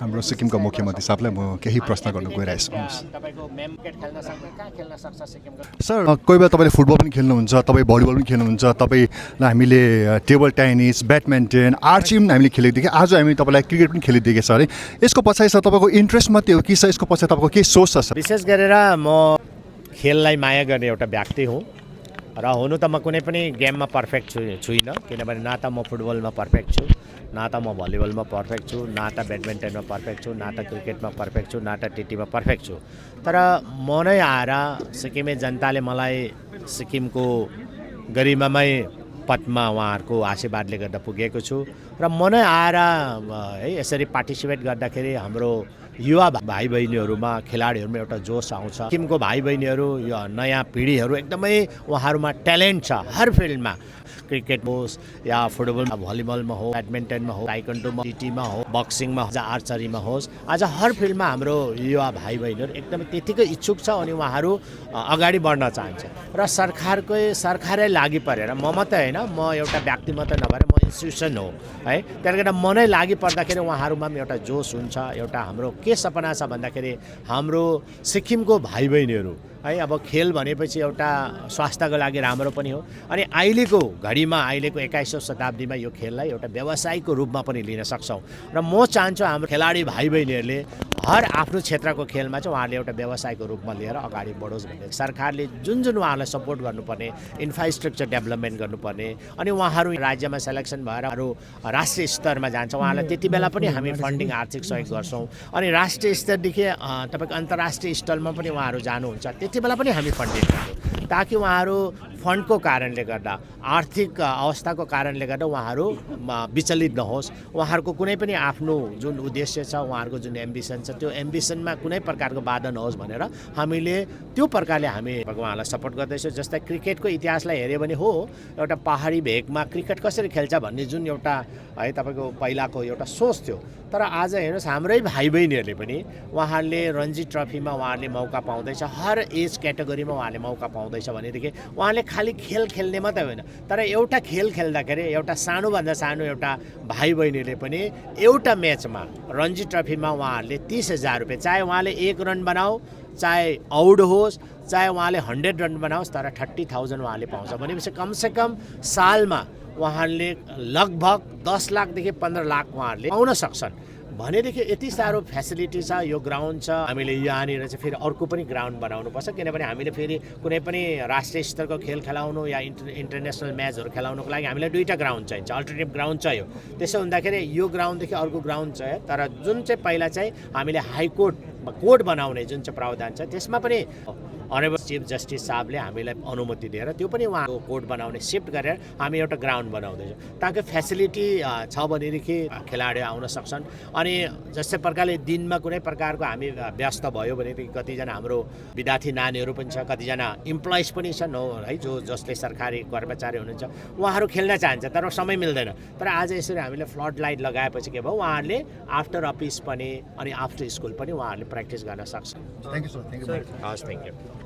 हाम्रो सिक्किमको मुख्यमन्त्री साहबलाई म केही प्रश्न गर्न गइरहेको छु। सर कोही बेला तपाईँले फुटबल पनि खेल्नुहुन्छ, तपाईँ भलिबल पनि खेल्नुहुन्छ, तपाईँलाई हामीले टेबल टेनिस, ब्याडमिन्टन, आर्ची पनि हामीले खेलेको थियौँ। आज हामी तपाईँलाई क्रिकेट पनि खेलिदिएको छ अरे। यसको पछाडि सर तपाईँको इन्ट्रेस्ट मात्रै हो कि सर यसको पछाडि तपाईँको केही सोच छ सर? विशेष गरेर म खेललाई माया गर्ने एउटा व्यक्ति हुँ र हुनु त म कुनै पनि गेममा पर्फेक्ट छुइनँ, किनभने न त म फुटबलमा पर्फेक्ट छु, न त म भलिबलमा पर्फेक्ट छु, न त ब्याडमिन्टनमा पर्फेक्ट छु, न त क्रिकेटमा पर्फेक्ट छु, न त टिटीमा पर्फेक्ट छु। तर म नै आएर सिक्किमे जनताले मलाई सिक्किमको गरिमामय पदमा उहाँहरूको आशीर्वादले गर्दा पुगेको छु र म नै आएर है यसरी पार्टिसिपेट गर्दाखेरि हाम्रो युवा भाइ बहिनीहरूमा खेलाडीहरूमा एउटा जोस आउँछ। सिक्किमको भाइ बहिनीहरू यो नयाँ पिँढीहरू एकदमै उहाँहरूमा ट्यालेन्ट छ हर फिल्डमा, क्रिकेट होस् या फुटबल भलिबलमा हो, ब्याडमिन्टनमा हो, ताइक्वान्डोमा, टिटीमा हो, बक्सिङमा हो, आर्चरीमा होस्, आज हर फिल्डमा हाम्रो युवा भाइ बहिनीहरू एकदमै त्यतिकै इच्छुक छ अनि उहाँहरू अगाडि बढ्न चाहन्छ र सरकारै लागि परेर म मात्रै होइन, म एउटा व्यक्ति मात्रै नभएर म इन्स्टिट्युसन हो है, त्यसले गर्दा म नै लागि पर्दाखेरि उहाँहरूमा पनि एउटा जोस हुन्छ। एउटा हाम्रो के सपना छ भन्दाखेरि हाम्रो सिक्किमको भाइ बहिनीहरू है, अब खेल भनेपछि एउटा स्वास्थ्यको लागि राम्रो पनि हो अनि अहिलेको घडीमा अहिलेको 21औं शताब्दीमा यो खेललाई एउटा व्यवसायको रूपमा पनि लिन सक्छौँ र म चाहन्छु हाम्रो खेलाडी भाइ बहिनीहरूले हर आफ्नो क्षेत्रको खेलमा चाहिँ उहाँहरूले एउटा व्यवसायको रूपमा लिएर अगाडि बढोस् भन्ने सरकारले जुन उहाँहरूलाई सपोर्ट गर्नुपर्ने, इन्फ्रास्ट्रक्चर डेभलपमेन्ट गर्नुपर्ने अनि उहाँहरू राज्यमा सेलेक्सन भएर अरू राष्ट्रिय स्तरमा जान्छ, उहाँलाई त्यति बेला पनि हामी फन्डिङ आर्थिक सहयोग गर्छौँ अनि राष्ट्रिय स्तरदेखि तपाईँको अन्तर्राष्ट्रिय स्तरमा पनि उहाँहरू जानुहुन्छ, त्यति बेला पनि हामी फन्डिङ गर्छौँ ताकि उहाँहरू फन्डको कारणले गर्दा आर्थिक अवस्थाको कारणले गर्दा उहाँहरू विचलित नहोस्, उहाँहरूको कुनै पनि आफ्नो जुन उद्देश्य छ, उहाँहरूको जुन एम्बिसन छ त्यो एम्बिसनमा कुनै प्रकारको बाधा नहोस् भनेर हामीले त्यो प्रकारले हामी उहाँलाई सपोर्ट गर्दैछौँ। जस्तै क्रिकेटको इतिहासलाई हेऱ्यो भने हो एउटा पहाडी भेगमा क्रिकेट कसरी खेल्छ भन्ने जुन एउटा है तपाईँको पहिलाको एउटा सोच थियो, तर आज हेर्नुहोस् हाम्रै भाइ बहिनीहरूले पनि उहाँहरूले रणजी ट्रफीमा उहाँहरूले मौका पाउँदैछ, हर एज क्याटेगोरीमा उहाँले मौका पाउँदैछ भनेदेखि उहाँले खालि खेल खेल्ने मात्रै होइन तर एउटा खेल खेल्दाखेरि एउटा सानोभन्दा सानो एउटा भाइ बहिनीले पनि एउटा म्याचमा रणजी ट्रफीमा उहाँहरूले 30,000 रुपियाँ, चाहे उहाँले 1 रन बनाऊ, चाहे आउट होस्, चाहे उहाँले 100 रन बनाओस्, तर 30,000 उहाँले पाउँछ भनेपछि कमसेकम सालमा उहाँहरूले लगभग 10 लाखदेखि 15 लाख उहाँहरूले पाउन सक्छन् भनेदेखि यति साह्रो फेसिलिटी छ, यो ग्राउन्ड छ। हामीले यहाँनिर चाहिँ फेरि अर्को पनि ग्राउन्ड बनाउनुपर्छ, किनभने हामीले फेरि कुनै पनि राष्ट्रिय स्तरको खेल खेलाउनु या इन्टरनेसनल म्याचहरू खेलाउनुको लागि हामीलाई 2टा ग्राउन्ड चाहिन्छ, अल्टरनेटिभ ग्राउन्ड चाहियो। त्यसो हुँदाखेरि यो ग्राउन्डदेखि अर्को ग्राउन्ड चाहियो, तर जुन चाहिँ पहिला चाहिँ हामीले कोर्ट बनाउने जुन चाहिँ प्रावधान छ त्यसमा पनि अनरेबल चिफ जस्टिस साहबले हामीलाई अनुमति दिएर त्यो पनि उहाँको कोर्ट बनाउने सिफ्ट गरेर हामी एउटा ग्राउन्ड बनाउँदैछौँ ताकि फेसिलिटी छ भनेदेखि खेलाडीहरू आउन सक्छन्। अनि जस्तै प्रकारले दिनमा कुनै प्रकारको हामी व्यस्त भयो भनेदेखि कतिजना हाम्रो विद्यार्थी नानीहरू पनि छ, कतिजना इम्प्लोइज पनि छन् है, जसले सरकारी कर्मचारी हुनुहुन्छ, उहाँहरू खेल्न चाहन्छ तर समय मिल्दैन। तर आज यसरी हामीले फ्लड लाइट लगाएपछि के भयो उहाँहरूले आफ्टर अफिस पनि अनि आफ्टर स्कुल पनि उहाँहरूले प्र्याक्टिस गर्न सक्छन्। Thank you sir, thank you. हस्, थ्याङ्क यू।